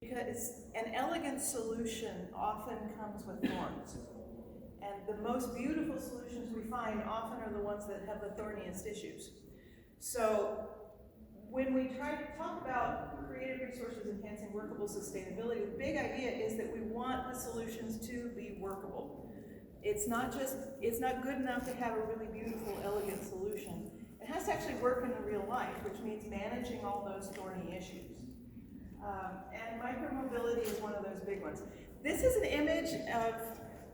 Because an elegant solution often comes with thorns. And the most beautiful solutions we find often are the ones that have the thorniest issues. So when we try to talk about creative resources enhancing workable sustainability, the big idea is that we want the solutions to be workable. It's not good enough to have a really beautiful, elegant solution. It has to actually work in the real life, which means managing all those thorny issues. And micromobility is one of those big ones. This is an image of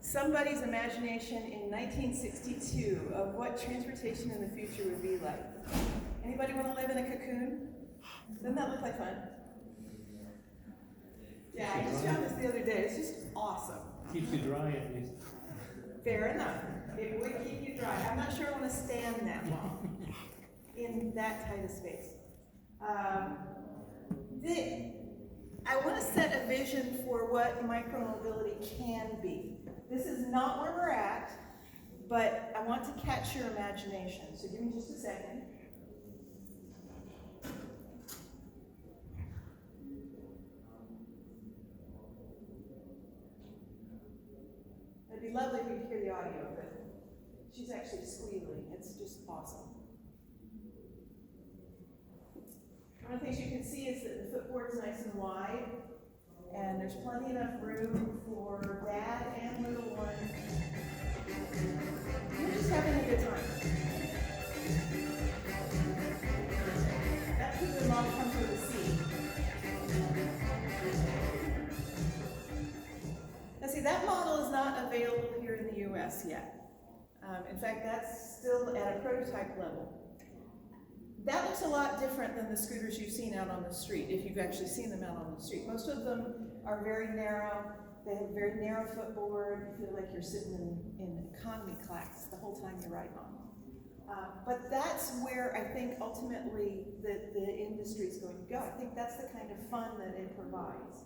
somebody's imagination in 1962 of what transportation in the future would be like. Anybody want to live in a cocoon? Doesn't that look like fun? Yeah, I just found this the other day. It's just awesome. Keeps you dry at least. Fair enough. It would keep you dry. I'm not sure I want to stand that long in that tight of space. I want to set a vision for what micromobility can be. This is not where we're at, but I want to catch your imagination. So give me just a second. It'd be lovely if you could hear the audio, but she's actually squealing. It's just awesome. One of the things you can see is that the footboard's nice and wide, and there's plenty enough room for dad and little one. You're just having a good time. That's because the mom comes with a seat. Now see, that model is not available here in the US yet. In fact, that's still at a prototype level. That looks a lot different than the scooters you've seen out on the street, if you've actually seen them out on the street. Most of them are very narrow. They have a very narrow footboard. You feel like you're sitting in economy class the whole time you're riding on. But that's where I think ultimately the industry is going to go. I think that's the kind of fun that it provides.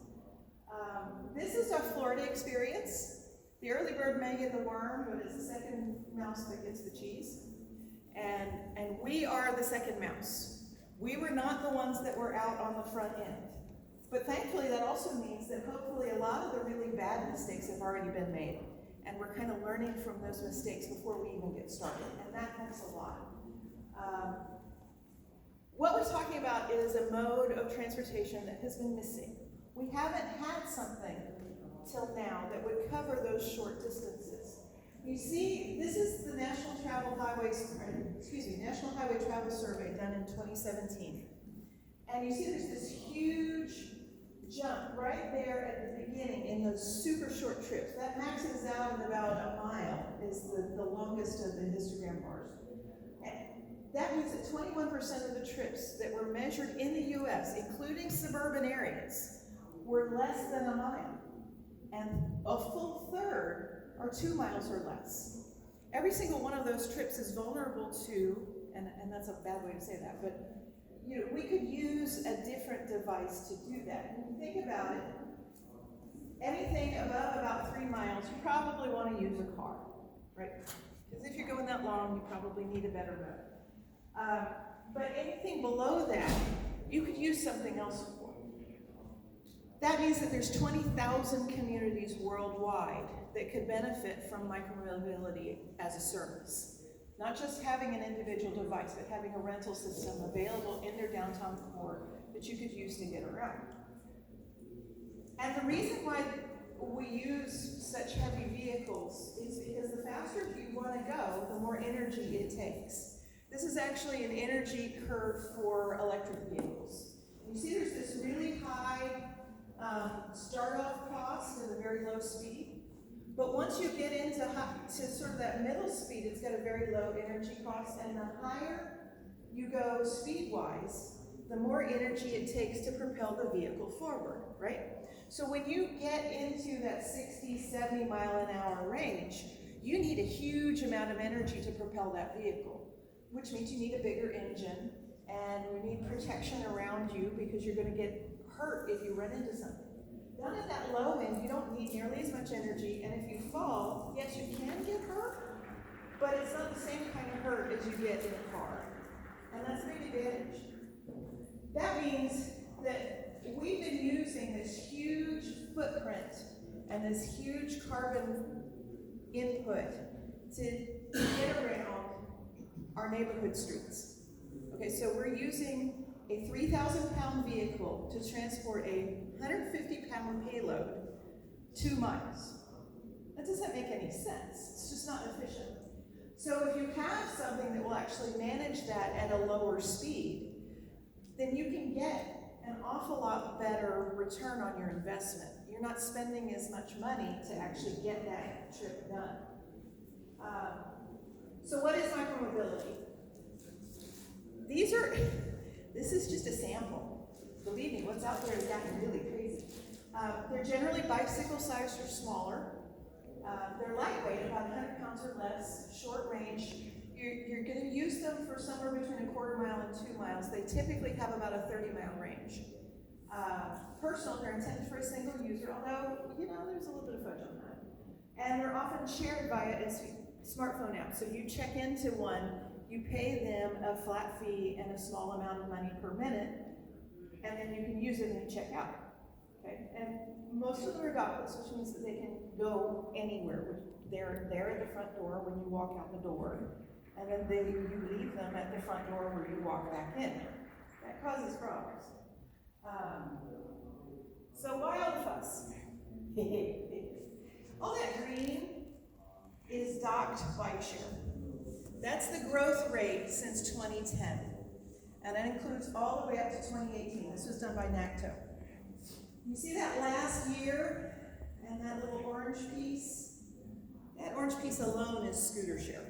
This is our Florida experience. The early bird may get the worm, but it's the second mouse that gets the cheese. And we are the second mouse. We were not the ones that were out on the front end. But thankfully, that also means that hopefully a lot of the really bad mistakes have already been made. And we're kind of learning from those mistakes before we even get started. And that helps a lot. What we're talking about is a mode of transportation that has been missing. We haven't had something till now that would cover those short distances. You see, this is the National Highway Travel Survey done in 2017. And you see there's this huge jump right there at the beginning in those super short trips. That maxes out at about a mile is the longest of the histogram bars. And that means that 21% of the trips that were measured in the US, including suburban areas, were less than a mile. And a full third are 2 miles or less. Every single one of those trips is vulnerable to, and that's a bad way to say that, but we could use a different device to do that. When you think about it, anything above about 3 miles, you probably want to use a car, right? Because if you're going that long, you probably need a better road. But anything below that, you could use something else for. That means that there's 20,000 communities worldwide that could benefit from micromobility as a service. Not just having an individual device, but having a rental system available in their downtown core that you could use to get around. And the reason why we use such heavy vehicles is because the faster you want to go, the more energy it takes. This is actually an energy curve for electric vehicles. You see there's this really high start-off cost and a very low speed. But once you get into sort of that middle speed, it's got a very low energy cost, and the higher you go speed-wise, the more energy it takes to propel the vehicle forward, right? So when you get into that 60, 70 mile an hour range, you need a huge amount of energy to propel that vehicle, which means you need a bigger engine, and you need protection around you because you're going to get hurt if you run into something. Down at that low end, you don't need nearly as much energy, and if you fall, yes, you can get hurt, but it's not the same kind of hurt as you get in a car. And that's a big advantage. That means that we've been using this huge footprint and this huge carbon input to get around our neighborhood streets. Okay, so we're using a 3,000-pound vehicle to transport a 150-pound payload 2 miles. That doesn't make any sense. It's just not efficient. So if you have something that will actually manage that at a lower speed, then you can get an awful lot better return on your investment. You're not spending as much money to actually get that trip done. So what is micromobility? This is just a sample. Believe me, what's out there is gotten really crazy. They're generally bicycle-sized or smaller. They're lightweight, about 100 pounds or less, short range. You're going to use them for somewhere between a quarter mile and 2 miles. They typically have about a 30-mile range. Personal, they're intended for a single user, although, there's a little bit of fudge on that. And they're often shared via a smartphone app. So you check into one, you pay them a flat fee and a small amount of money per minute, and then you can use it and you check out. Okay? And most of them are dockless, which means that they can go anywhere. They're there at the front door when you walk out the door, and then you leave them at the front door where you walk back in. That causes problems. So why all the fuss? All that green is docked bike share. That's the growth rate since 2010. And that includes all the way up to 2018. This was done by NACTO. You see that last year and that little orange piece? That orange piece alone is scooter share.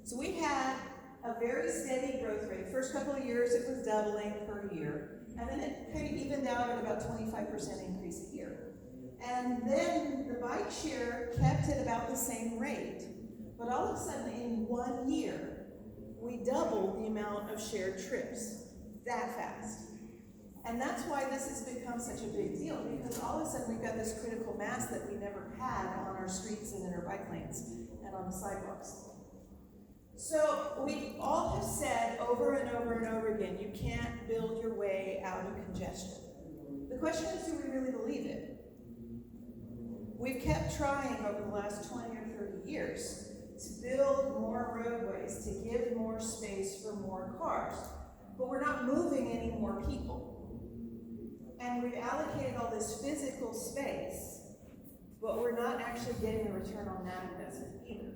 So we had a very steady growth rate. The first couple of years it was doubling per year. And then it kind of evened out at about 25% increase a year. And then the bike share kept at about the same rate. But all of a sudden, in 1 year, we doubled the amount of shared trips that fast. And that's why this has become such a big deal, because all of a sudden we've got this critical mass that we never had on our streets and in our bike lanes and on the sidewalks. So we all have said over and over and over again, you can't build your way out of congestion. The question is, do we really believe it? We've kept trying over the last 20 or 30 years to build more roadways, to give more space for more cars, but we're not moving any more people. And we've allocated all this physical space, but we're not actually getting a return on that investment either.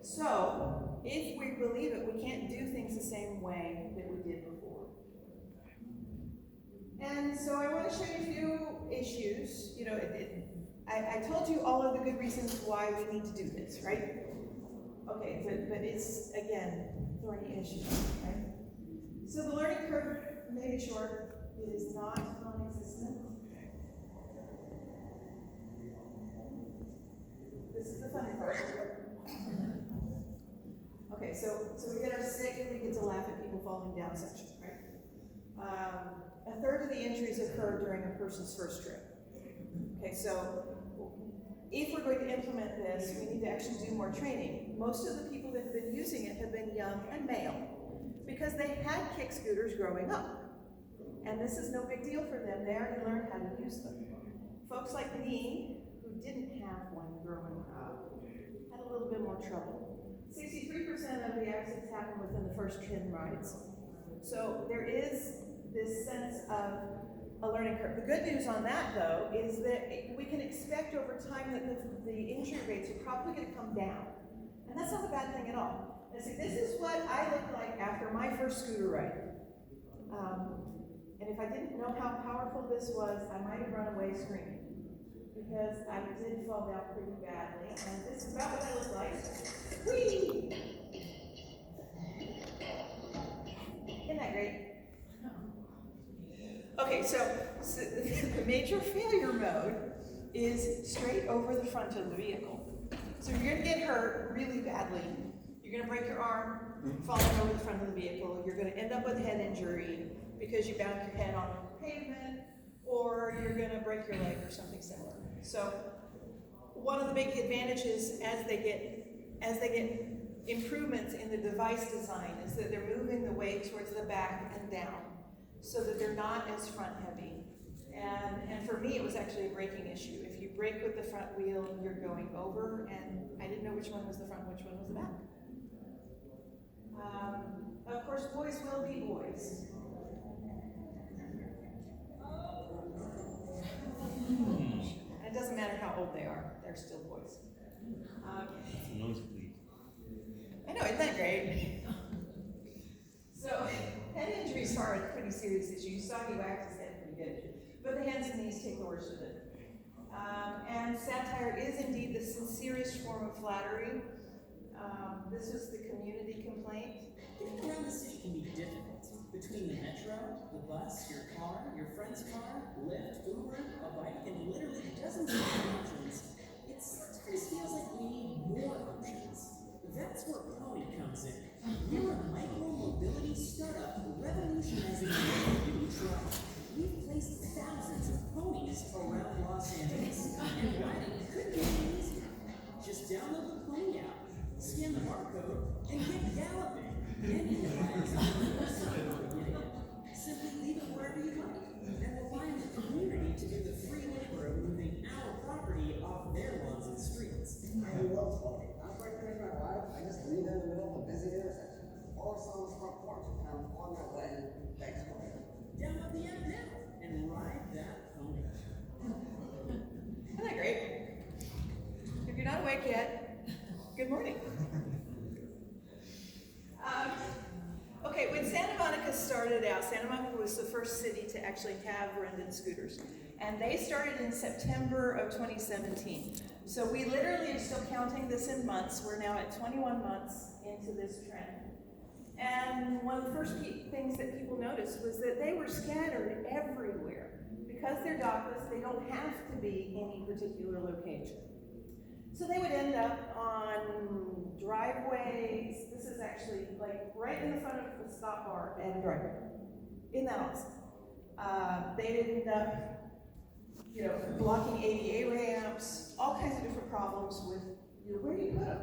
So, if we believe it, we can't do things the same way that we did before. And so I want to show you a few issues. I told you all of the good reasons why we need to do this, right? Okay, but it's, again, thorny issue, right? So the learning curve, make it short, it is not non-existent. This is the funny part. Okay, so we get our sick and we get to laugh at people falling down section, right? A third of the injuries occur during a person's first trip. Okay, so if we're going to implement this, we need to actually do more training. Most of the people that have been using it have been young and male because they had kick scooters growing up. And this is no big deal for them. They already learned how to use them. Folks like me, who didn't have one growing up, had a little bit more trouble. 63% of the accidents happen within the first 10 rides. So there is this sense of a learning curve. The good news on that, though, is that we can expect over time that the injury rates are probably going to come down. And that's not a bad thing at all. Now, see, this is what I looked like after my first scooter ride. And if I didn't know how powerful this was, I might have run away screaming. Because I did fall down pretty badly. And this is about what I look like. Whee! Isn't that great? Okay, so the major failure mode is straight over the front of the vehicle. So you're going to get hurt really badly. You're going to break your arm falling over the front of the vehicle. You're going to end up with head injury because you banged your head on the pavement, or you're going to break your leg or something similar. So one of the big advantages as they get improvements in the device design is that they're moving the weight towards the back and down. so that they're not as front heavy. And for me, it was actually a braking issue. If you brake with the front wheel, you're going over, and I didn't know which one was the front and which one was the back. Of course, boys will be boys. It doesn't matter how old they are, they're still boys. Nosebleed. I know, isn't that great? So, head injuries are a pretty serious issue. You saw you whacked his head pretty good. But the hands and knees take the worst of it. And satire is indeed the sincerest form of flattery. This was the community complaint. Getting around the city can be difficult. Between the metro, the bus, your car, your friend's car, Lyft, Uber, a bike, and literally dozens of options, it just feels like we need more options. That's where Pony comes in. We're a micromobility startup revolutionizing the truck. We've placed thousands of ponies around Los Angeles, and riding couldn't be any easier. Just download the Pony app, scan the barcode, and get galloping. And you realize simply leave it wherever you like, and rely on the community to do the free labor of moving our property off their lawns and streets. Hey, well, I'm right there in my life. I just leave it in the middle of a busy intersection. All of a sudden, it's front porch, and I'm on my way. Thanks for it. Download the app now and ride that pony. Isn't that great? If you're not awake yet, good morning. Okay, when Santa Monica started out, Santa Monica was the first city to actually have rented scooters. And they started in September of 2017. So we literally are still counting this in months. We're now at 21 months into this trend. And one of the first things that people noticed was that they were scattered everywhere. Because they're dockless, they don't have to be any particular location. So they would end up on driveways. This is actually like right in the front of the stop bar at a driveway. Isn't that awesome? They'd end up, blocking ADA ramps, all kinds of different problems with where do you put them?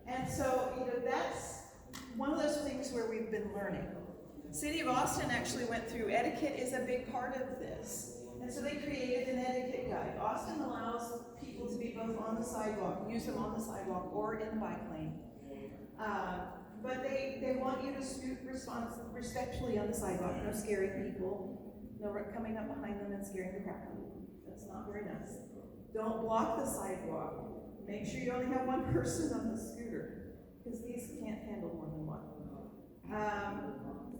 And so, that's one of those things where we've been learning. City of Austin actually went through, etiquette is a big part of this. And so they created an etiquette guide. Austin allows people to be both on the sidewalk, use them on the sidewalk or in the bike lane. But they want you to scoot respectfully on the sidewalk, no scaring people, no coming up behind them and scaring the crap out of them. That's not very nice. Don't block the sidewalk. Make sure you only have one person on the scooter, because these can't handle more than one.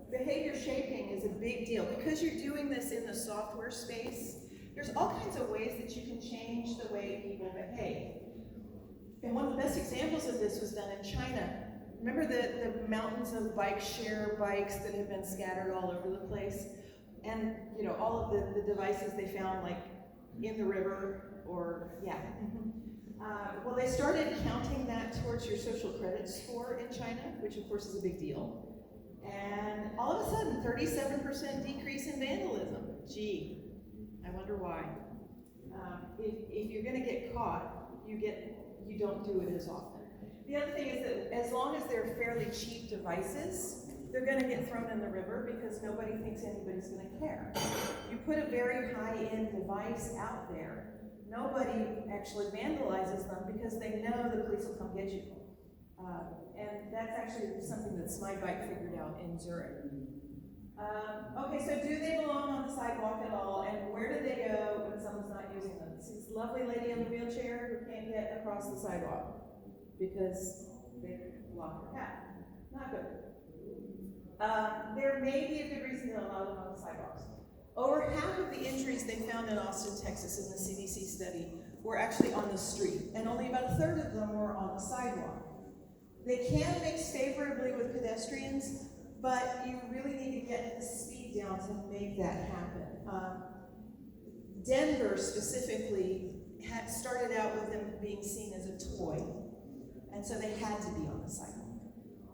Behavior shaping is a big deal. Because you're doing this in the software space, there's all kinds of ways that you can change the way people behave. And one of the best examples of this was done in China. Remember the mountains of bike share bikes that have been scattered all over the place? And all of the devices they found like in the river or, well, they started counting that towards your social credit score in China, which of course is a big deal. And all of a sudden, 37% decrease in vandalism. Gee, I wonder why. If you're going to get caught, you don't do it as often. The other thing is that as long as they're fairly cheap devices, they're going to get thrown in the river because nobody thinks anybody's going to care. You put a very high-end device out there, nobody actually vandalizes them because they know the police will come get you. And that's actually something that Bike figured out in Zurich. Okay, so do they belong on the sidewalk at all? And where do they go when someone's not using them? This lovely lady in the wheelchair who can't get across the sidewalk because they block her path. Not good. There may be a good reason to allow them on the sidewalks. Over half of the injuries they found in Austin, Texas in the CDC study were actually on the street, and only about a third of them were on the sidewalk. They can mix favorably with pedestrians, but you really need to get the speed down to make that happen. Denver specifically had started out with them being seen as a toy, and so they had to be on the sidewalk.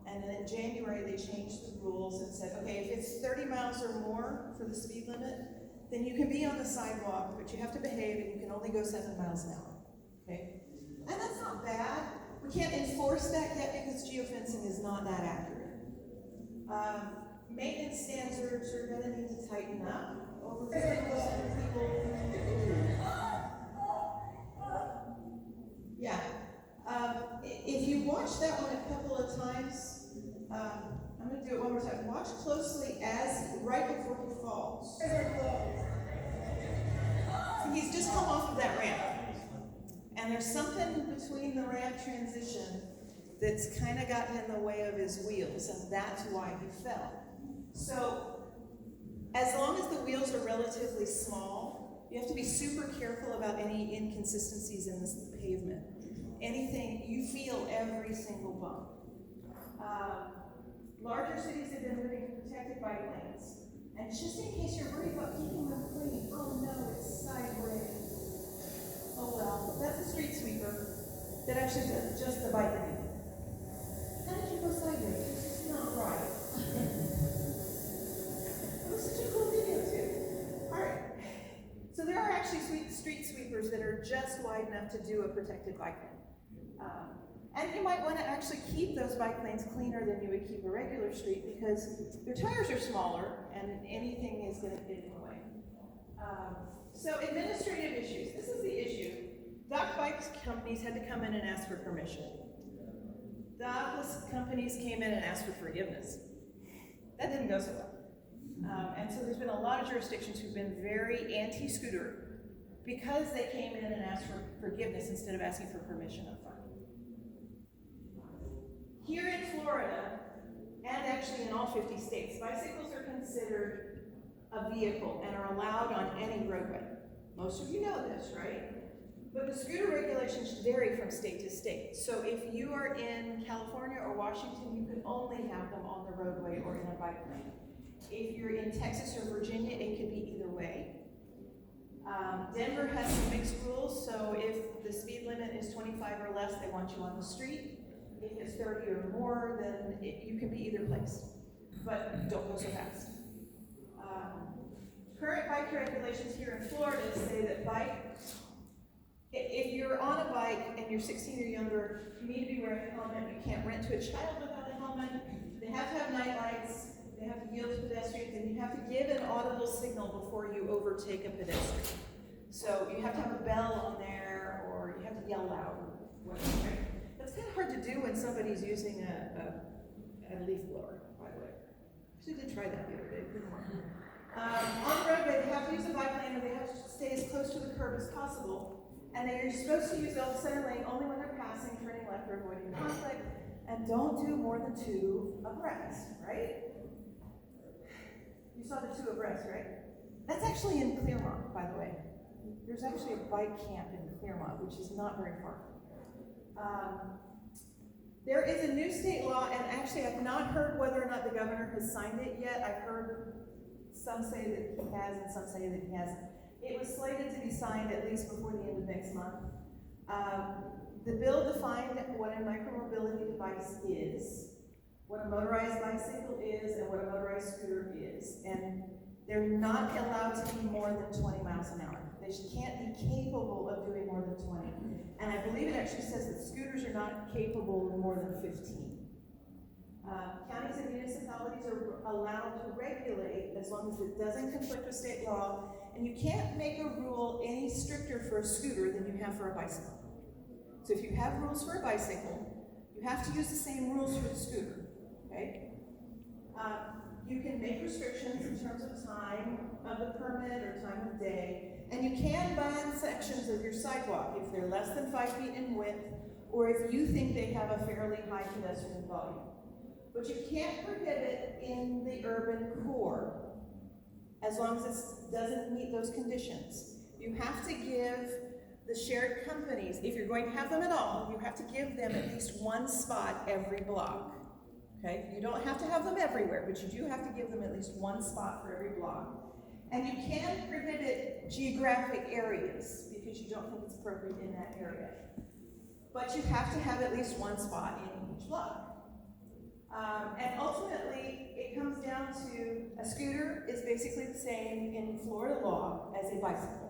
And then in January, they changed the rules and said, okay, if it's 30 miles or more for the speed limit, then you can be on the sidewalk, but you have to behave and you can only go 7 miles an hour, okay? And that's not bad. We can't enforce that yet because geofencing is not that accurate. maintenance standards are gonna need to tighten up. Over 50% of people. Yeah. If you watch that one a couple of times, I'm gonna do it one more time. Watch closely right before he falls. He's just come off of that ramp. And there's something between the ramp transition that's kind of gotten in the way of his wheels, and that's why he fell. So, as long as the wheels are relatively small, you have to be super careful about any inconsistencies in this pavement. Anything, you feel every single bump. Larger cities have been moving protected bike lanes. And just in case you're worried about keeping them clean, oh no, it's sideways. Oh well, that's a street sweeper that actually does just the bike lane. How did you go sideways? This is not right. It was such a cool video too. Alright. So there are actually street sweepers that are just wide enough to do a protected bike lane. And you might want to actually keep those bike lanes cleaner than you would keep a regular street because their tires are smaller and anything is going to get in the way. So administrative issues. This is the issue. Dock bike companies had to come in and ask for permission. Dockless companies came in and asked for forgiveness. That didn't go so well. And so there's been a lot of jurisdictions who've been very anti-scooter because they came in and asked for forgiveness instead of asking for permission up front. Here in Florida, and actually in all 50 states, bicycles are considered a vehicle and are allowed on any roadway. Most of you know this, right? But the scooter regulations vary from state to state. So if you are in California or Washington, you can only have them on the roadway or in a bike lane. If you're in Texas or Virginia, it could be either way. Denver has some mixed rules, so if the speed limit is 25 or less, they want you on the street. If it's 30 or more, then you can be either place, but don't go so fast. Current bike regulations here in Florida say that if you're on a bike and you're 16 or younger, you need to be wearing a helmet. You can't rent to a child without a helmet. They have to have night lights. They have to yield to pedestrians, and you have to give an audible signal before you overtake a pedestrian. So you have to have a bell on there, or you have to yell loud, or whatever, right? That's kind of hard to do when somebody's using a leaf blower, by the way. Actually did try that the other day, it didn't work. On the roadway, they have to use a bike lane, or they have to stay as close to the curb as possible. And they're supposed to use the center lane only when they're passing, turning left, or avoiding conflict. And don't do more than 2 abreast, right? You saw the 2 abreast, right? That's actually in Clearmont, by the way. There's actually a bike camp in Clearmont, which is not very far. There is a new state law, and actually I've not heard whether or not the governor has signed it yet. I've heard some say that he has and some say that he hasn't. It was slated to be signed at least before the end of next month. The bill defined what a micromobility device is, what a motorized bicycle is, and what a motorized scooter is. And they're not allowed to be more than 20 miles an hour. They can't be capable of doing more than 20. And I believe it actually says that scooters are not capable of more than 15. Counties and municipalities are allowed to regulate as long as it doesn't conflict with state law, and you can't make a rule any stricter for a scooter than you have for a bicycle. So if you have rules for a bicycle, you have to use the same rules for the scooter, okay? You can make restrictions in terms of time of the permit or time of day, and you can ban sections of your sidewalk if they're less than 5 feet in width, or if you think they have a fairly high pedestrian volume. But you can't prohibit in the urban core, as long as it doesn't meet those conditions. You have to give the shared companies, if you're going to have them at all, you have to give them at least 1 spot every block. Okay? You don't have to have them everywhere, but you do have to give them at least 1 spot for every block. And you can prohibit geographic areas because you don't think it's appropriate in that area. But you have to have at least 1 spot in each block. And ultimately, it comes down to a scooter is basically the same in Florida law as a bicycle.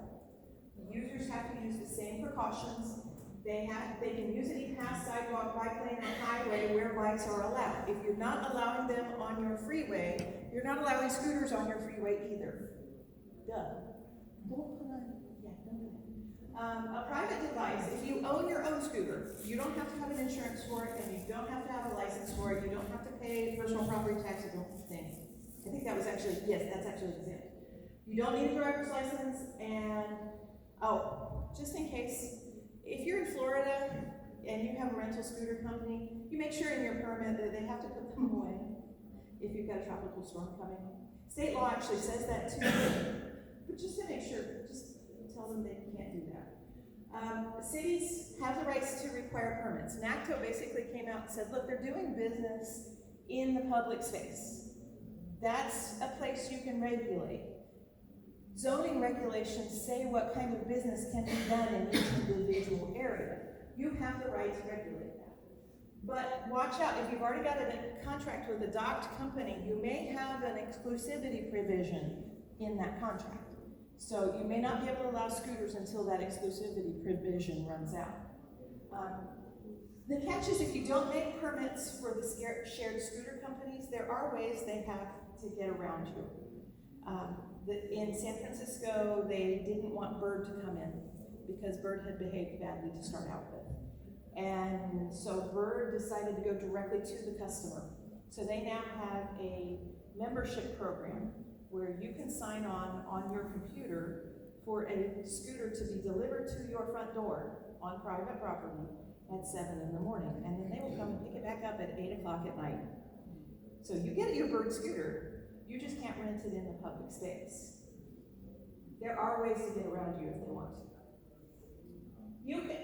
Users have to use the same precautions. They can use any pass, sidewalk, bike lane, or highway where bikes are allowed. If you're not allowing them on your freeway, You're not allowing scooters on your freeway either. Duh. Don't put on, yeah, don't do that. A private device, if you own your own scooter, you don't have to have an insurance for it, and you don't have to have a license for it, you don't have to pay personal property tax, I don't think. I think that was actually, yes, that's actually exempt. You don't need a driver's license, and, oh, just in case, if you're in Florida and you have a rental scooter company, you make sure in your permit that they have to put them away if you've got a tropical storm coming. State law actually says that too, but just to make sure, just tell them they can't do that. Cities have the rights to require permits. NACTO basically came out and said, look, they're doing business in the public space. That's a place you can regulate. Zoning regulations say what kind of business can be done in each individual area. You have the right to regulate that. But watch out, if you've already got a contract with a docked company, you may have an exclusivity provision in that contract. So you may not be able to allow scooters until that exclusivity provision runs out. The catch is if you don't make permits for the shared scooter companies, there are ways they have to get around you. In San Francisco, they didn't want Bird to come in because Bird had behaved badly to start out with. And so Bird decided to go directly to the customer. So they now have a membership program where you can sign on your computer for a scooter to be delivered to your front door on private property at 7 in the morning. And then they will come and pick it back up at 8 o'clock at night. So you get your Bird scooter, you just can't rent it in the public space. There are ways to get around you if they want to.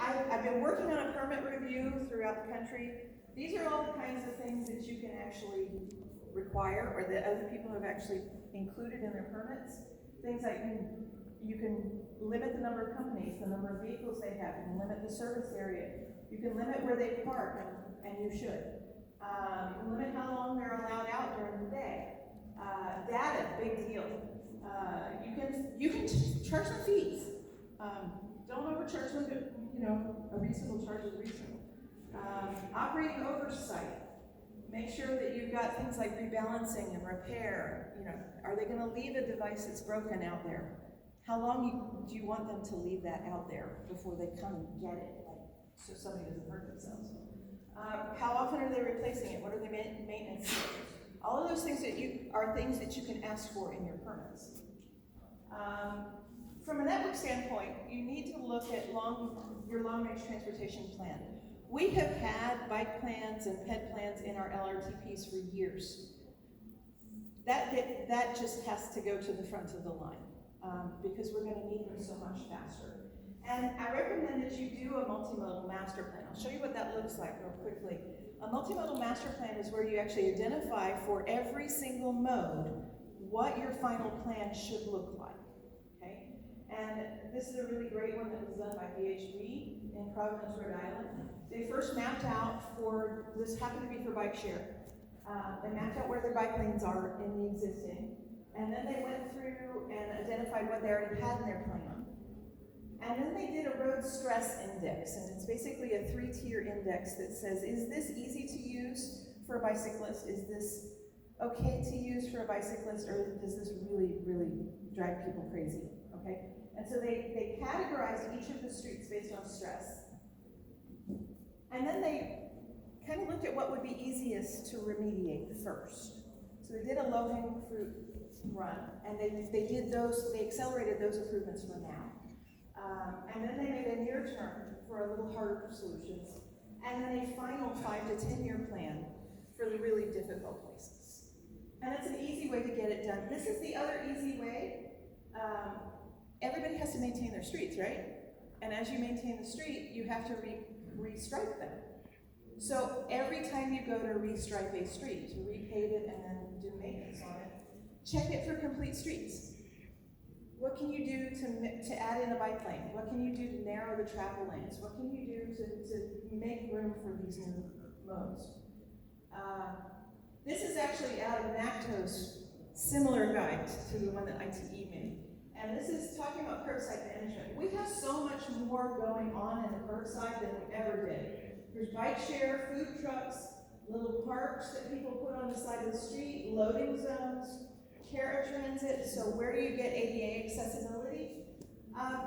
I've been working on a permit review throughout the country. These are all the kinds of things that you can actually require or that other people have actually included in their permits. Things like you can limit the number of companies, the number of vehicles they have, you can limit the service area, you can limit where they park, and you should. You can limit how long they're allowed out during the day. Data, big deal. You can charge them fees. Don't overcharge them, but a reasonable charge is reasonable. Operating oversight. Make sure that you've got things like rebalancing and repair. Are they going to leave a device that's broken out there? How long do you want them to leave that out there before they come and get it, so somebody doesn't hurt themselves? How often are they replacing it? What are the maintenance schedules? All of those things are things that you can ask for in your permits. From a network standpoint, you need to look at your long-range transportation plan. We have had bike plans and ped plans in our LRTPs for years. That just has to go to the front of the line because we're going to need them so much faster. And I recommend that you do a multimodal master plan. I'll show you what that looks like real quickly. A multimodal master plan is where you actually identify for every single mode what your final plan should look like. Okay? And this is a really great one that was done by VHB in Providence, Rhode Island. They first mapped out this happened to be for bike share. They mapped out where their bike lanes are in the existing, and then they went through and identified what they already had in their plan. And then they did a road stress index, and it's basically a 3-tier index that says, is this easy to use for a bicyclist? Is this okay to use for a bicyclist, or does this really, really drive people crazy? Okay? And so they categorized each of the streets based on stress. And then they kind of looked at what would be easiest to remediate first. So they did a low-hanging fruit run, and they accelerated those improvements for now. And then they made a near term for a little harder solutions, and then a final 5 to 10 year plan for the really difficult places. And it's an easy way to get it done. This is the other easy way. Everybody has to maintain their streets, right? And as you maintain the street, you have to restripe them. So every time you go to restripe a street, to repave it and then do maintenance on it, check it for complete streets. What can you do to add in a bike lane? What can you do to narrow the travel lanes? What can you do to make room for these new modes? This is actually out of NACTO's similar guide to the one that ITE made. And this is talking about curbside management. We have so much more going on in the curbside than we ever did. There's bike share, food trucks, little parks that people put on the side of the street, loading zones, transit, so where do you get ADA accessibility?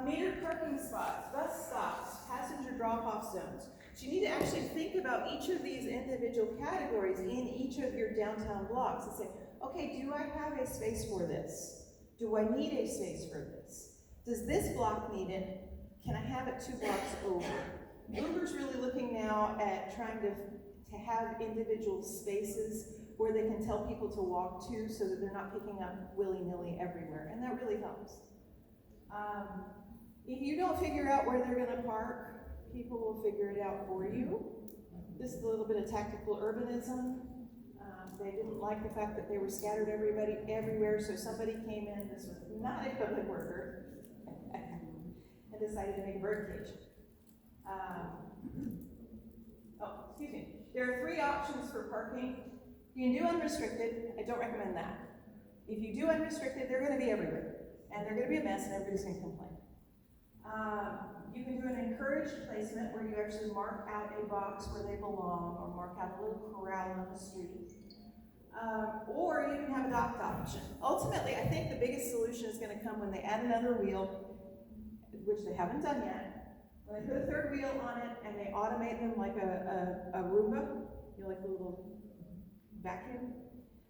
Metered parking spots, bus stops, passenger drop-off zones. So you need to actually think about each of these individual categories in each of your downtown blocks and say, okay, do I have a space for this? Do I need a space for this? Does this block need it? Can I have it 2 blocks over? Uber's really looking now at trying to have individual spaces where they can tell people to walk to so that they're not picking up willy-nilly everywhere, and that really helps. If you don't figure out where they're gonna park, people will figure it out for you. This is a little bit of tactical urbanism. They didn't like the fact that they were scattered everywhere, so somebody came in, this was not a public worker, and decided to make a bird cage. Excuse me. There are 3 options for parking. You can do unrestricted. I don't recommend that. If you do unrestricted, they're going to be everywhere, and they're going to be a mess, and everybody's going to complain. You can do an encouraged placement where you actually mark out a box where they belong, or mark out a little corral on the street. Or you can have a docked option. Ultimately, I think the biggest solution is going to come when they add another wheel, which they haven't done yet. When they put a 3rd wheel on it and they automate them like a Roomba, you know, like a little vacuum,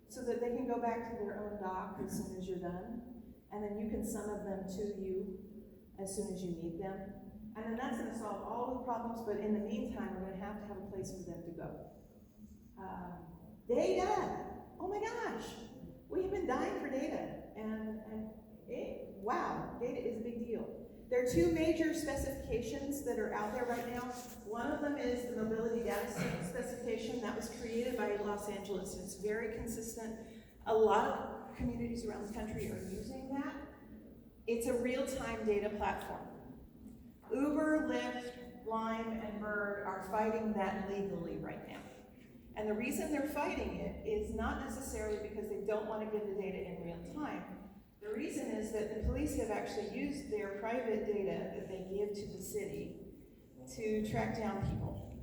so that they can go back to their own dock as soon as you're done, and then you can summon them to you as soon as you need them. And then that's going to solve all the problems, but in the meantime, we're going to have a place for them to go. Data! Oh my gosh! We've been dying for data, and wow, data is a big deal. There are 2 major specifications that are out there right now. One of them is the mobility data specification that was created by Los Angeles, and it's very consistent. A lot of communities around the country are using that. It's a real-time data platform. Uber, Lyft, Lime, and Bird are fighting that legally right now. And the reason they're fighting it is not necessarily because they don't want to give the data in real time. The reason is that the police have actually used their private data that they give to the city to track down people.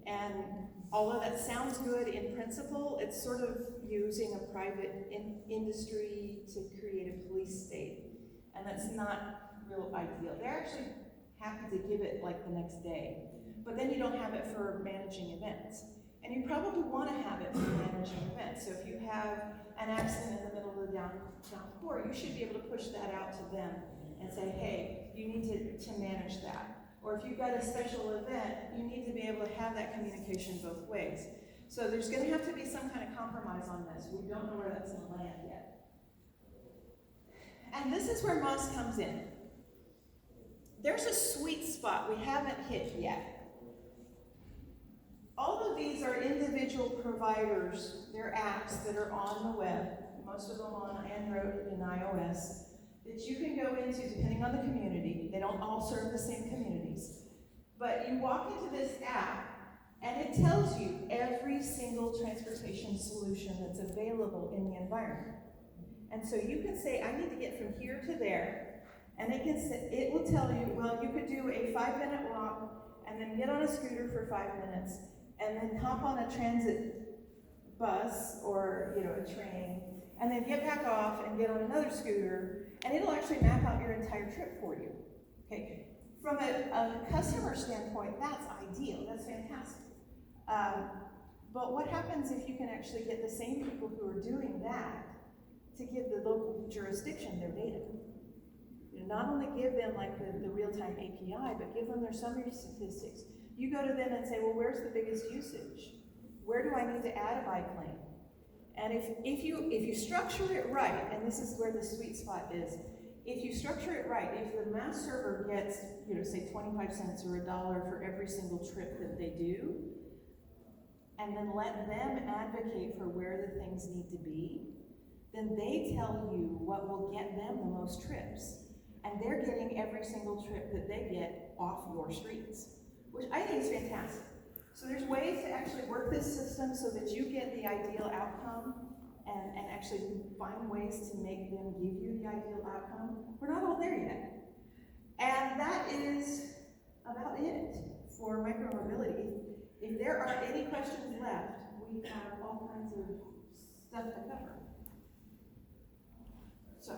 And although that sounds good in principle, it's sort of using a private industry to create a police state. And that's not real ideal. They're actually happy to give it like the next day, but then you don't have it for managing events. And you probably want to have it for managing events. So if you have an accident in the middle of the downpour, you should be able to push that out to them and say, hey, you need to manage that. Or if you've got a special event, you need to be able to have that communication both ways. So there's going to have to be some kind of compromise on this. We don't know where that's going to land yet. And this is where MOS comes in. There's a sweet spot we haven't hit yet. All of these are individual providers. They're apps that are on the web, most of them on Android and iOS, that you can go into depending on the community. They don't all serve the same communities. But you walk into this app, and it tells you every single transportation solution that's available in the environment. And so you can say, I need to get from here to there, and it will tell you, well, you could do a 5-minute walk, and then get on a scooter for 5 minutes, and then hop on a transit bus or a train, and then get back off and get on another scooter, and it'll actually map out your entire trip for you. Okay, from a customer standpoint, that's ideal. That's fantastic. But what happens if you can actually get the same people who are doing that to give the local jurisdiction their data? Not only give them like the real-time API, but give them their summary statistics. You go to them and say, well, where's the biggest usage? Where do I need to add a bike lane? And if you structure it right, and this is where the sweet spot is, if you structure it right, if the mass server gets, say 25 cents or $1 for every single trip that they do, and then let them advocate for where the things need to be, then they tell you what will get them the most trips. And they're getting every single trip that they get off your streets, which I think is fantastic. So there's ways to actually work this system so that you get the ideal outcome and actually find ways to make them give you the ideal outcome. We're not all there yet. And that is about it for micromobility. If there are any questions left, we have all kinds of stuff to cover. So,